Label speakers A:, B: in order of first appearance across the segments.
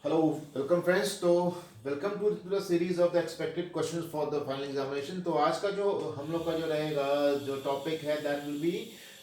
A: Hello, welcome friends. तो welcome to the series of the expected questions for the final examination. तो आज का जो हम लोग का जो रहेगा जो टॉपिक है that will be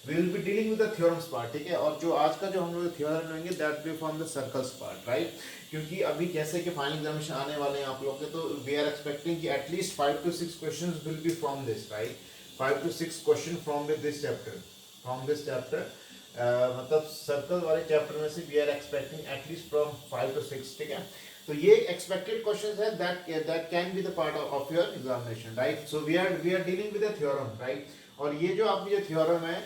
A: we will be dealing with the theorems part, ठीक है। और जो आज का जो हम लोग theorem लेंगे that will be from the circles part, right? क्योंकि अभी जैसे कि फाइनल एग्जामिनेशन आने वाले हैं आप लोग के, तो we are expecting कि at least 5 to 6 questions will be from this, right? 5 to 6 question from this chapter, from this chapter. मतलब सर्कल वाले चैप्टर में से we are expecting at least from 5 to 6, ठीक है। तो ये एक्सपेक्टेड क्वेश्चंस है that can be the part of your examination, right. So we are dealing with the theorem, right. और ये जो आपकी जो थ्योरम है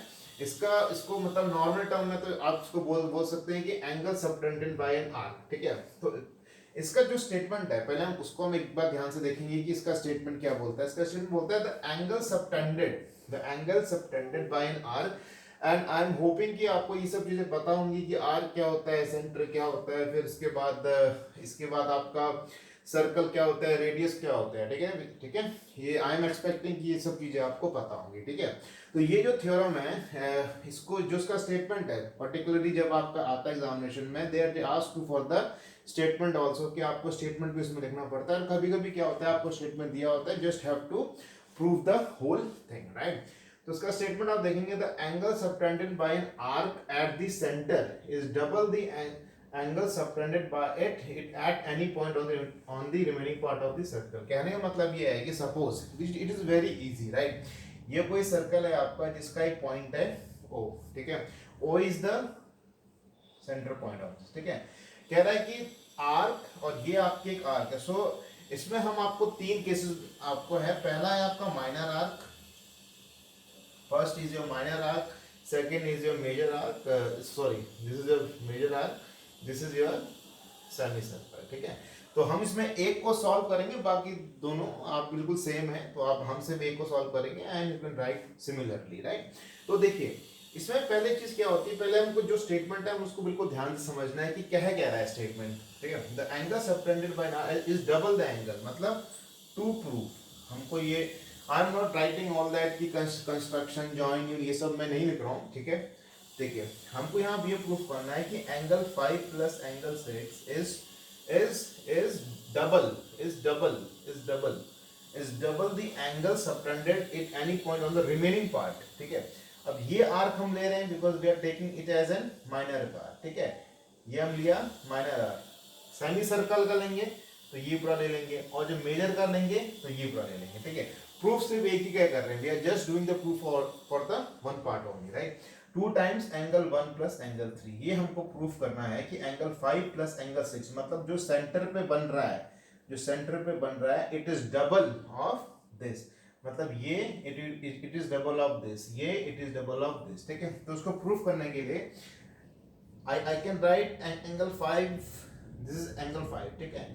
A: इसको मतलब नॉर्मल टर्म में तो आप इसको बोल सकते हैं कि angle subtended by an arc, ठीक है। तो इसका जो स्टेटमेंट है पहले हम उसको हम एक बार ध्यान से देखेंगे कि इसका स्टेटमेंट क्या बोलता है। इसका स्टेटमेंट बोलता है the angle subtended by an arc, and I am hoping कि आपको ये सब चीजें पता होंगी कि आर्क क्या होता है, सेंटर क्या होता है, फिर इसके बाद आपका सर्कल क्या होता है, रेडियस क्या होता है, ठीक है ठीक है। ये आई एम एक्सपेक्टिंग कि ये सब चीजें आपको पता होंगी, ठीक है। तो ये जो थ्योरम है इसको जो इसका स्टेटमेंट है पर्टिकुलरली जब आपका आता है एग्जामिनेशन में they ask you for the statement also, कि आपको स्टेटमेंट भी इसमें लिखना पड़ता है। और कभी कभी क्या होता है आपको स्टेटमेंट दिया होता है just have to prove the whole thing, right. तो इसका स्टेटमेंट आप देखेंगे the angle subtended by an arc at the centre is double the angle subtended by it at any point on the remaining part of the circle. कहने का मतलब ये है कि suppose it is very easy, right. ये कोई circle है आपका जिसका एक पॉइंट है O, ठीक है। O is the centre point of this, ठीक है। कह रहा है कि आर्क और ये आपके एक आर्क है। सो इसमें हम आपको तीन केसेस आपको है। पहला है आपका minor arc, first is your minor arc, second is your major arc, sorry this is your major arc, this is your semicircle, ठीक है। तो हम इसमें एक को सॉल्व करेंगे, बाकी दोनों आप बिल्कुल सेम है, तो आप हमसे भी एक को सॉल्व करेंगे and you can write similarly, right. तो देखिए इसमें पहले चीज क्या होती है, पहले हमको जो स्टेटमेंट है उसको बिल्कुल ध्यान से समझना है कि क्या रहा है स्टेटमेंट, ठीक है। The angle subtended bye is double the angle, मतलब टू प्रूव हमको ये I am not writing all that की कंस्ट्रक्शन जॉइन ये सब मैं नहीं लिख रहा हूँ, ठीक है। देखिए हमको यहाँ ये प्रूफ करना है कि angle 5 plus angle 6 is double the angle subtended at any point on the remaining part, ठीक है। अब ये आर्क हम ले रहे हैं because we are taking it as an minor arc, ठीक है। ये हम लिया माइनर आर्क। सेमी सर्कल का लेंगे तो ये पूरा ले लेंगे, और जो मेजर का लेंगे तो ये पूरा ले लेंगे, ठीक है। प्रूफ सिर्फ एक ही क्या कर रहे हैं, we are just doing the proof for the one part only, right. 2 times angle 1 plus angle 3, ये हमको प्रूफ करना है कि एंगल 5 प्लस एंगल 6 मतलब जो सेंटर पे बन रहा है, it is double of this, मतलब ये it is double of this, ये it is double of this, ठीक है। तो उसको प्रूफ करने के लिए I can write an angle 5, this is angle 5, ठीक है,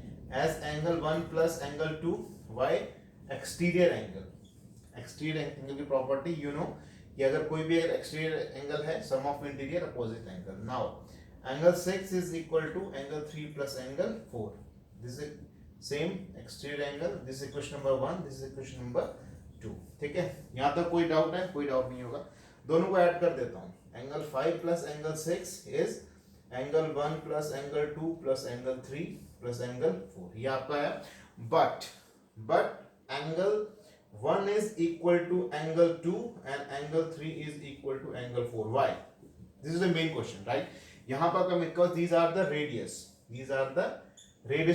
A: as angle 1 plus angle 2, why? Exterior angle की प्रॉपर्टी यू नो कि अगर कोई भी अगर एक्सटीरियर एंगल है sum of interior opposite angle. Now angle 6 is equal to angle 3 plus angle 4, this is same exterior angle, this is equation number 1, this is equation number 2, ठीक है। यहाँ तक कोई डाउट है? कोई डाउट नहीं होगा। दोनों को ऐड कर देता हूँ, angle 5 plus angle 6 is angle 1 plus angle 2 plus angle 3 plus angle 4, ये आपका है। But angle 1 is equal to angle 2 and angle 3 is equal to angle 4. Why? This is the main question, right? यहाँ पर because these are the radius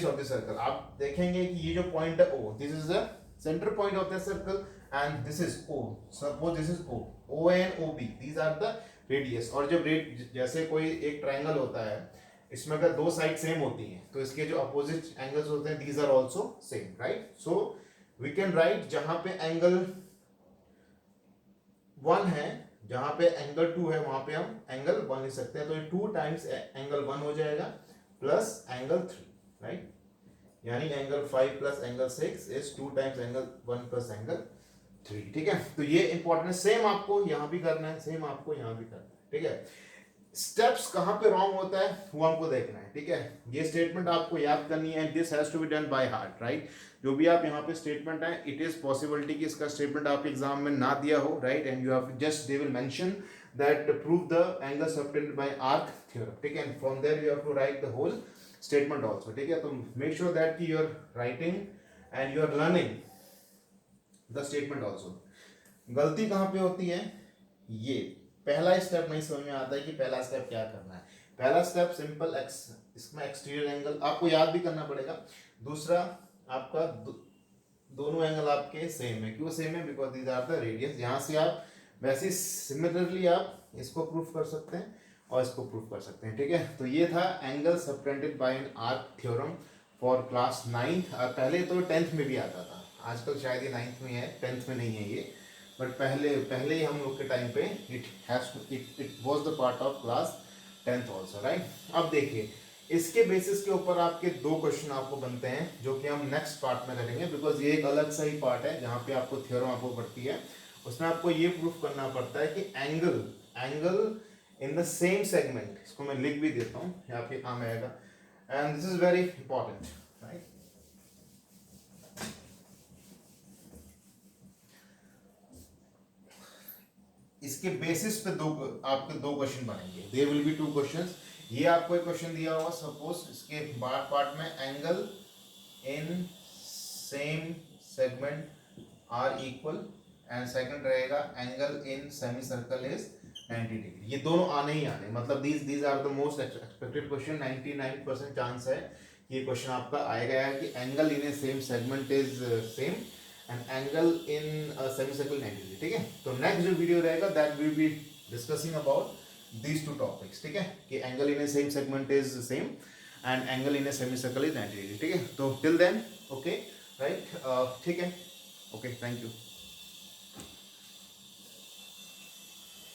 A: of the circle. आप देखेंगे कि ये जो पॉइंट है O, this is the center point of the circle and this is O. Suppose this is O, OA and OB, these are the radius. और जब जैसे कोई एक ट्राइंगल होता है, इसमें अगर दो साइड सेम होती हैं तो इसके जो अपोजिट एंगल्स होते हैं these are also same, right? So we can write जहां पे एंगल 1 है, जहां पे एंगल 2 है, वहां पे हम एंगल 1 लिख सकते हैं। तो ये 2 टाइम्स एंगल 1 हो जाएगा प्लस एंगल 3, राइट। यानी angle 5 plus angle 6 is 2 times angle 1 plus angle 3, ठीक है। तो ये इंपॉर्टेंट, सेम आपको यहां भी करना है, सेम आपको यहां भी करना है, ठीक है। स्टेप्स कहां पे रॉन्ग होता है वो हमको देखना है, ठीक है। ये स्टेटमेंट आपको याद करनी है, this has to be done by heart, right. जो भी आप यहाँ पे स्टेटमेंट है, इट इज पॉसिबिलिटी कि इसका स्टेटमेंट आप एग्जाम में ना दिया हो, right, and you have just they will mention that prove the angle subtended by arc theorem, ठीक है। From there you have to write the whole statement also, ठीक है। तो मेक श्योर दैट कि you are writing and you are learning the statement also. गलती कहाँ पे होती है, ये पहला स्टेप नहीं समझ में आता है कि पहला स्टेप क्या करना है। पहला स्टेप सिंपल एक्स, इसमें एक्सटीरियर एंगल आपको याद भी करना पड़ेगा। दूसरा आपका दोनों एंगल आपके सेम है, क्यों सेम है, because these are the radius. यहाँ से आप वैसे सिमिलरली आप इसको प्रूफ कर सकते हैं और इसको प्रूफ कर सकते हैं, ठीक है। तो ये था angle subtended by an arc theorem for class 9th। पहले तो 10th में भी आता था, आजकल शायद ये 9th में है, 10th में नहीं है ये, बट पहले ही हम लोग के टाइम पे it was the part of class 10th also, right. अब देखिए इसके बेसिस के ऊपर आपके दो क्वेश्चन आपको बनते हैं, जो कि हम नेक्स्ट पार्ट में करेंगे, बिकॉज ये एक अलग सा ही पार्ट है जहाँ पे आपको थ्योरम आपको पढ़ती है। उसमें आपको ये प्रूफ करना पड़ता है कि angle in the same segment, इसको मैं लिख भी देता हूँ, ये आपके काम आएगा, and this is very important, right. इसके बेसिस पे आपके दो क्वेश्चन बनेंगे, देयर विल बी 2 क्वेश्चंस। ये आपको एक क्वेश्चन दिया होगा, सपोज इसके पार्ट में angle in same segment are equal, and second रहेगा angle in semi circle is 90 degree. ये दोनों आने ही आने, मतलब these are the most expected question. 99% chance है ये क्वेश्चन आपका आएगा कि angle in a same segment is same and angle in semi circle 90 degree, ठीक है। तो नेक्स्ट जो वीडियो रहेगा that will be discussing about these 2 topics, ठीक है, कि angle in a same segment is same and angle in a semi circle is 90 degree, ठीक है। तो टिल देन ओके, राइट, ठीक है, ओके, थैंक यू।